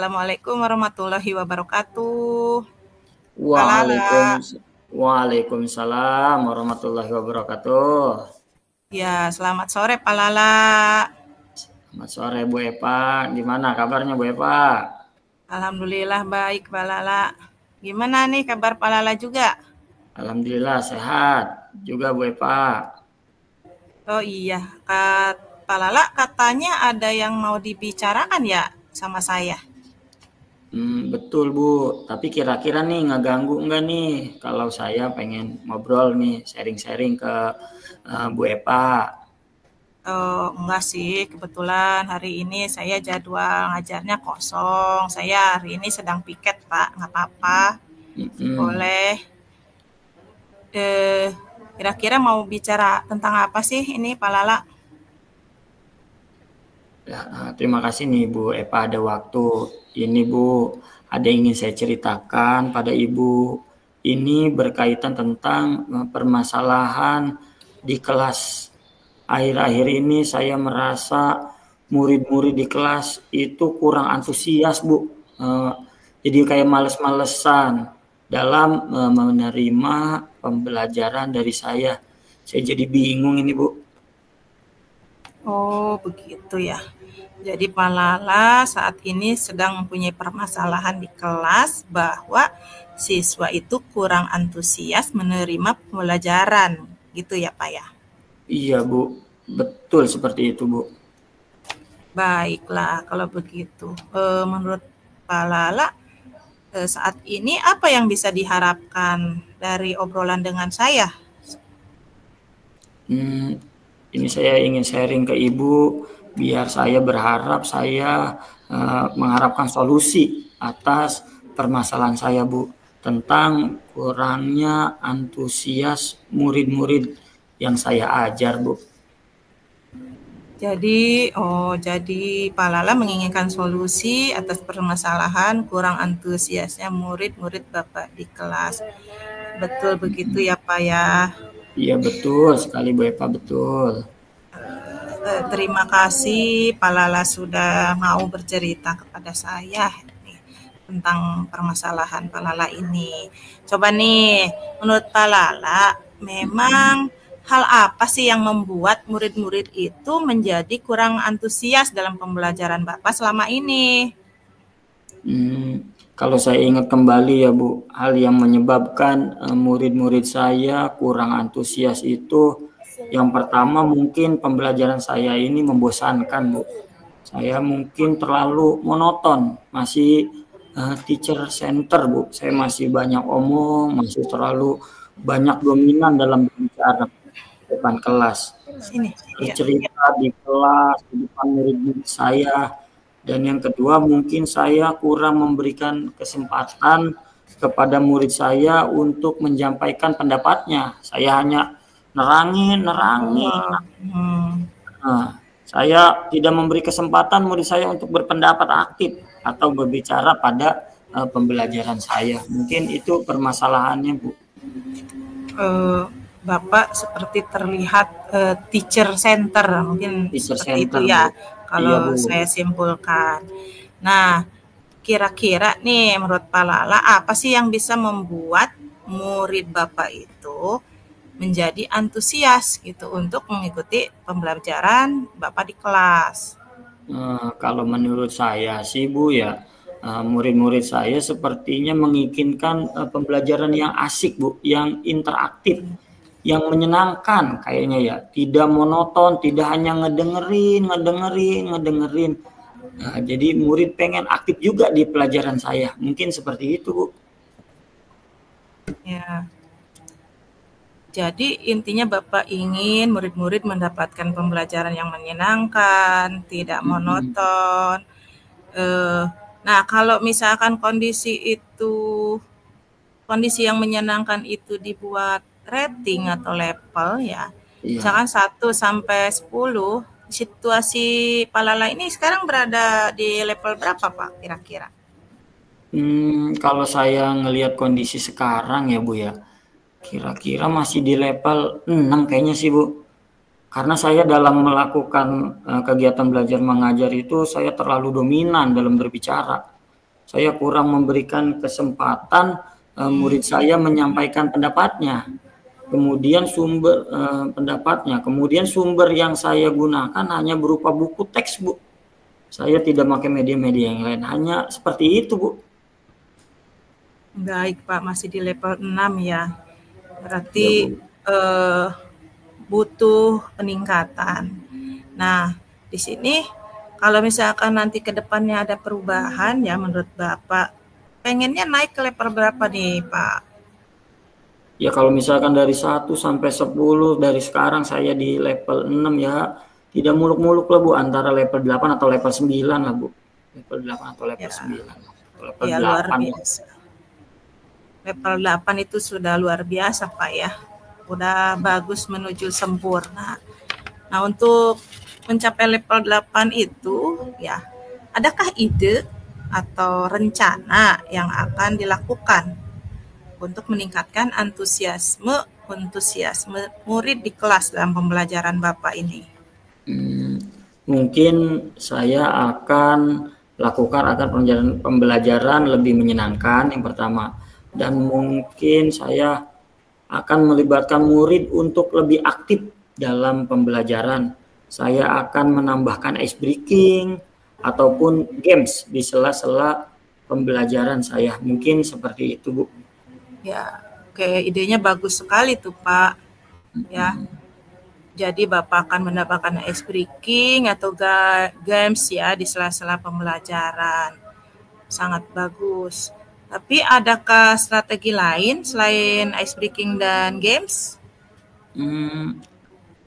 Assalamualaikum warahmatullahi wabarakatuh. Pak Lala. Waalaikumsalam warahmatullahi wabarakatuh. Ya, selamat sore Pak Lala. Selamat sore Bu Epa. Gimana kabarnya Bu Epa? Alhamdulillah baik Pak Lala. Gimana nih kabar Pak Lala juga? Alhamdulillah sehat juga Bu Epa. Oh iya, Pak Lala katanya ada yang mau dibicarakan ya sama saya. Betul Bu, tapi kira-kira nih ngeganggu enggak nih kalau saya pengen ngobrol nih, sharing-sharing ke Bu Epa? Oh, enggak sih, kebetulan hari ini saya jadwal ngajarnya kosong. Saya hari ini sedang piket Pak, nggak apa-apa. Boleh. Kira-kira mau bicara tentang apa sih ini Pak Lala? Ya, terima kasih nih Bu Epa ada waktu. Ini Bu, ada yang ingin saya ceritakan pada Ibu. Ini berkaitan tentang permasalahan di kelas. Akhir-akhir ini saya merasa murid-murid di kelas itu kurang antusias Bu. Jadi kayak males-malesan dalam menerima pembelajaran dari saya. Saya jadi bingung ini Bu. Oh, begitu ya. Jadi Pak Lala saat ini sedang mempunyai permasalahan di kelas bahwa siswa itu kurang antusias menerima pembelajaran. Gitu ya Pak ya? Iya Bu, betul seperti itu Bu. Baiklah kalau begitu. Menurut Pak Lala, saat ini apa yang bisa diharapkan dari obrolan dengan saya? Ini saya ingin sharing ke Ibu, biar saya berharap saya mengharapkan solusi atas permasalahan saya Bu, tentang kurangnya antusias murid-murid yang saya ajar Bu. Jadi Pak Lala menginginkan solusi atas permasalahan kurang antusiasnya murid-murid Bapak di kelas. Betul begitu ya Pak ya? Iya betul sekali Bu Epa, betul. Terima kasih Pak Lala sudah mau bercerita kepada saya nih, tentang permasalahan Pak Lala ini. Coba nih, menurut Pak Lala, memang hal apa sih yang membuat murid-murid itu menjadi kurang antusias dalam pembelajaran Bapak selama ini? Kalau saya ingat kembali ya Bu, hal yang menyebabkan murid-murid saya kurang antusias itu, yang pertama mungkin pembelajaran saya ini membosankan Bu. Saya mungkin terlalu monoton, masih teacher center Bu. Saya masih banyak omong, masih terlalu banyak dominan dalam berbicara di depan kelas. Sini. Bercerita di kelas, di depan murid-murid saya. Dan yang kedua mungkin saya kurang memberikan kesempatan kepada murid saya untuk menyampaikan pendapatnya. Saya hanya nerangin. Saya tidak memberi kesempatan murid saya untuk berpendapat aktif atau berbicara pada pembelajaran saya. Mungkin itu permasalahannya Bu. Bapak seperti terlihat teacher center, mungkin Teacher seperti center, itu ya, Bu. kalau Iya, Bu. saya simpulkan. Nah, kira-kira nih menurut Pak Lala, apa sih yang bisa membuat murid Bapak itu menjadi antusias gitu untuk mengikuti pembelajaran Bapak di kelas? Kalau menurut saya sih Bu ya, murid-murid saya sepertinya menginginkan pembelajaran yang asik Bu, yang interaktif, yang menyenangkan kayaknya ya, tidak monoton, tidak hanya ngedengerin. Jadi murid pengen aktif juga di pelajaran saya, mungkin seperti itu Bu. Ya. Jadi intinya Bapak ingin murid-murid mendapatkan pembelajaran yang menyenangkan, tidak monoton. Nah, kalau misalkan kondisi yang menyenangkan itu dibuat rating atau level ya, misalkan 1 sampai 10, situasi Pak Lala ini sekarang berada di level berapa Pak kira-kira? Kalau saya ngelihat kondisi sekarang ya Bu ya, kira-kira masih di level 6 kayaknya sih Bu. Karena saya dalam melakukan kegiatan belajar mengajar itu saya terlalu dominan dalam berbicara. saya kurang memberikan kesempatan murid saya menyampaikan pendapatnya. Kemudian kemudian sumber yang saya gunakan hanya berupa buku teks, Bu. Saya tidak pakai media-media yang lain, hanya seperti itu, Bu. Baik, Pak, masih di level 6 ya. Ya, Berarti Bu. butuh peningkatan. Nah, di sini kalau misalkan nanti ke depannya ada perubahan ya menurut Bapak, pengennya naik ke level berapa nih, Pak? Ya kalau misalkan dari 1 sampai 10, dari sekarang saya di level 6 ya, tidak muluk-muluk lah, Bu, antara level 8 atau level 9 lah, Bu. Level 8 atau level Ya, 9. Level ya luar 8 ya. biasa. Level 8 itu sudah luar biasa, Pak ya. Udah bagus menuju sempurna. Nah, untuk mencapai level 8 itu ya, adakah ide atau rencana yang akan dilakukan untuk meningkatkan antusiasme murid di kelas dalam pembelajaran Bapak ini? Mungkin saya akan lakukan agar pembelajaran lebih menyenangkan yang pertama, dan mungkin saya akan melibatkan murid untuk lebih aktif dalam pembelajaran. Saya akan menambahkan ice breaking ataupun games di sela-sela pembelajaran saya. Mungkin seperti itu, Bu. Ya, oke, idenya bagus sekali tuh, Pak. Ya, jadi Bapak akan mendapatkan ice breaking atau games ya di sela-sela pembelajaran. Sangat bagus. Tapi adakah strategi lain selain ice breaking dan games?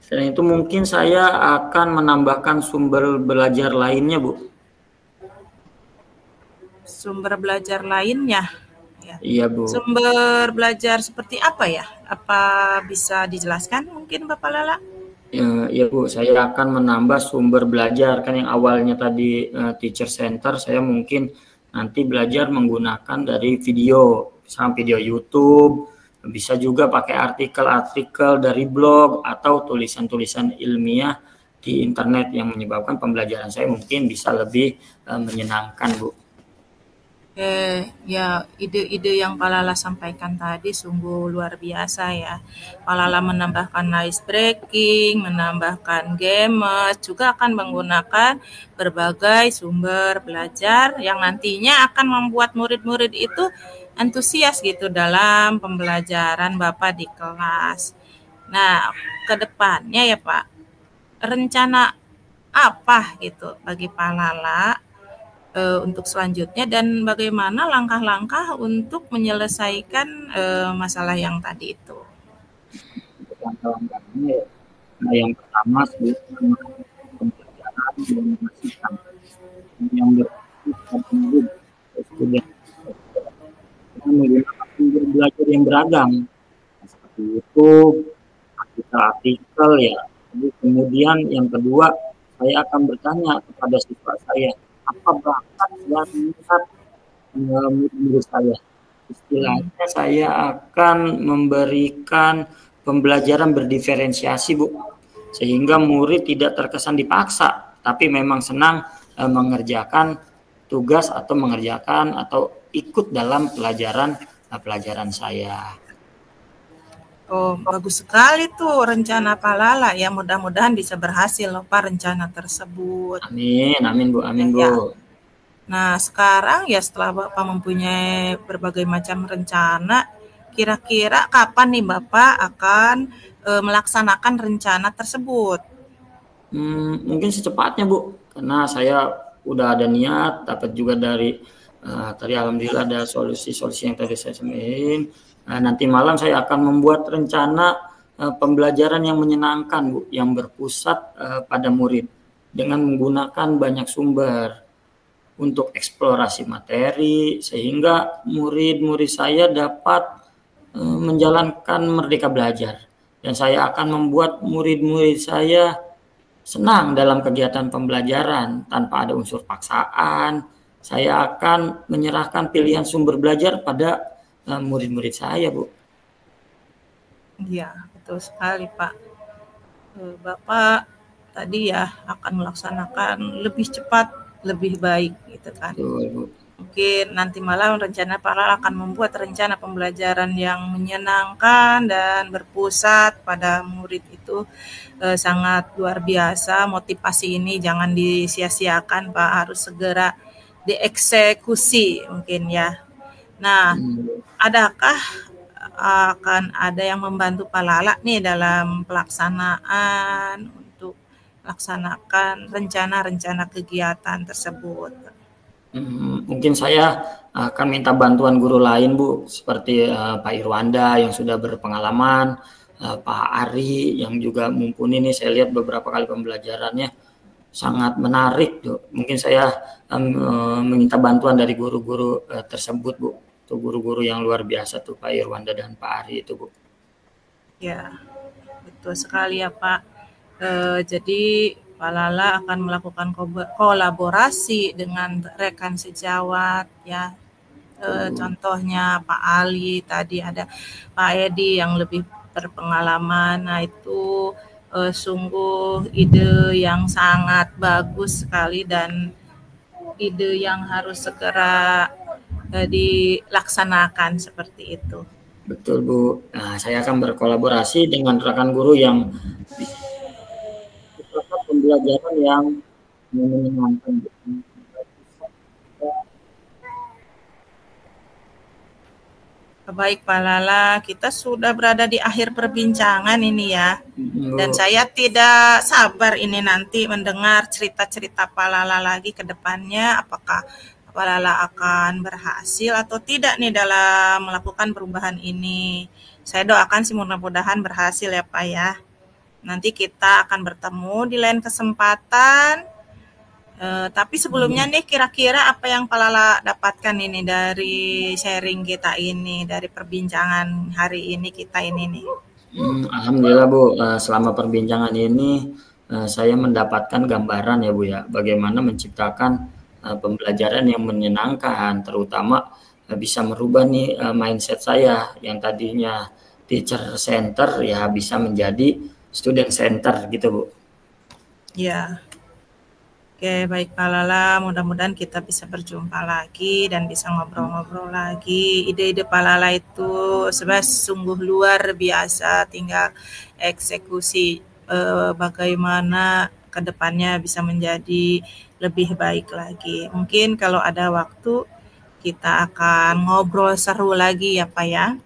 Selain itu mungkin saya akan menambahkan sumber belajar lainnya, Bu. Sumber belajar lainnya ya. Iya, Bu. Sumber belajar seperti apa ya? Apa bisa dijelaskan mungkin Bapak Lala? Ya Bu, saya akan menambah sumber belajar. Kan yang awalnya tadi teacher center, saya mungkin nanti belajar menggunakan dari video, misalnya video YouTube, bisa juga pakai artikel-artikel dari blog atau tulisan-tulisan ilmiah di internet yang menyebabkan pembelajaran saya mungkin bisa lebih menyenangkan, Bu. Ya ide-ide yang Pak Lala sampaikan tadi sungguh luar biasa ya. Pak Lala menambahkan ice breaking, menambahkan games, juga akan menggunakan berbagai sumber belajar yang nantinya akan membuat murid-murid itu antusias gitu dalam pembelajaran Bapak di kelas. Nah, ke depannya ya Pak, rencana apa gitu bagi Pak Lala untuk selanjutnya dan bagaimana langkah-langkah untuk menyelesaikan masalah yang tadi itu? Langkah-langkahnya ya. Nah, yang pertama sebelum pembelajaran yang memastikan yang berfungsi student dengan menggunakan sumber belajar yang beragam, seperti YouTube, artikel ya. Jadi kemudian yang kedua, saya akan bertanya kepada siswa saya, apa bakat dan minat murid saya. Istilahnya saya akan memberikan pembelajaran berdiferensiasi, Bu, sehingga murid tidak terkesan dipaksa, tapi memang senang mengerjakan tugas atau mengerjakan atau ikut dalam pelajaran saya. Oh, bagus sekali tuh rencana Pak Lala ya. Mudah-mudahan bisa berhasil loh Pak rencana tersebut. Amin, amin Bu, amin Bu. Ya. Nah, sekarang ya setelah Bapak mempunyai berbagai macam rencana, kira-kira kapan nih Bapak akan melaksanakan rencana tersebut? Mungkin secepatnya Bu, karena saya udah ada niat, dapat juga dari tadi alhamdulillah ada solusi-solusi yang tadi saya sampaikan. Nanti malam saya akan membuat rencana pembelajaran yang menyenangkan, Bu, yang berpusat pada murid dengan menggunakan banyak sumber untuk eksplorasi materi sehingga murid-murid saya dapat menjalankan merdeka belajar, dan saya akan membuat murid-murid saya senang dalam kegiatan pembelajaran tanpa ada unsur paksaan. Saya akan menyerahkan pilihan sumber belajar pada murid-murid saya, Bu. Iya, betul sekali, Pak. Bapak tadi ya akan melaksanakan lebih cepat, lebih baik gitu kan. Betul, Bu. Mungkin nanti malam rencana Pak Lala akan membuat rencana pembelajaran yang menyenangkan dan berpusat pada murid itu sangat luar biasa. Motivasi ini jangan disia-siakan, Pak, harus segera dieksekusi mungkin ya. Nah, adakah akan ada yang membantu Pak Lala nih dalam pelaksanaan untuk melaksanakan rencana-rencana kegiatan tersebut? Mungkin saya akan minta bantuan guru lain, Bu, seperti Pak Irwanda yang sudah berpengalaman, Pak Ari yang juga mumpuni nih, saya lihat beberapa kali pembelajarannya sangat menarik, tuh. Mungkin saya meminta bantuan dari guru-guru tersebut, Bu. Tuh guru-guru yang luar biasa tuh Pak Irwanda dan Pak Ari itu, Bu. Ya, betul sekali ya Pak. Jadi Pak Lala akan melakukan kolaborasi dengan rekan sejawat ya. Contohnya Pak Ali, tadi ada Pak Edi yang lebih berpengalaman. Nah itu sungguh ide yang sangat bagus sekali dan ide yang harus segera dilaksanakan seperti itu. Betul, Bu. Nah, saya akan berkolaborasi dengan rekan guru yang bisa pembelajaran yang menyenangkan. Baik Pak Lala, kita sudah berada di akhir perbincangan ini ya. Dan saya tidak sabar ini nanti mendengar cerita-cerita Pak Lala lagi ke depannya. Apakah Pak Lala akan berhasil atau tidak nih dalam melakukan perubahan ini. Saya doakan sih mudah-mudahan berhasil ya Pak ya. Nanti kita akan bertemu di lain kesempatan. Tapi sebelumnya nih kira-kira apa yang Pak Lala dapatkan ini dari sharing kita ini, dari perbincangan hari ini kita ini nih? Alhamdulillah Bu, selama perbincangan ini saya mendapatkan gambaran ya Bu ya, bagaimana menciptakan pembelajaran yang menyenangkan, terutama bisa merubah nih mindset saya yang tadinya teacher center ya bisa menjadi student center gitu Bu. Ya. Oke, baik Pak Lala, mudah-mudahan kita bisa berjumpa lagi dan bisa ngobrol-ngobrol lagi. Ide-ide Pak Lala itu sebenarnya sungguh luar biasa, tinggal eksekusi bagaimana ke depannya bisa menjadi lebih baik lagi. Mungkin kalau ada waktu kita akan ngobrol seru lagi ya Pak ya.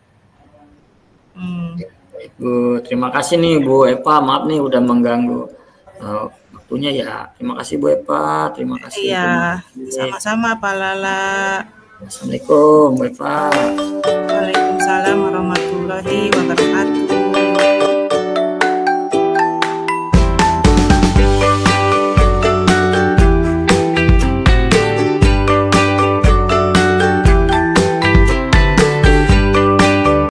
Baik Bu, terima kasih nih Bu Epa, maaf nih udah mengganggu waktunya ya. Terima kasih Bu Epa, terima kasih. Iya, sama-sama Pak Lala. Assalamualaikum Bu Epa. Waalaikumsalam warahmatullahi wabarakatuh.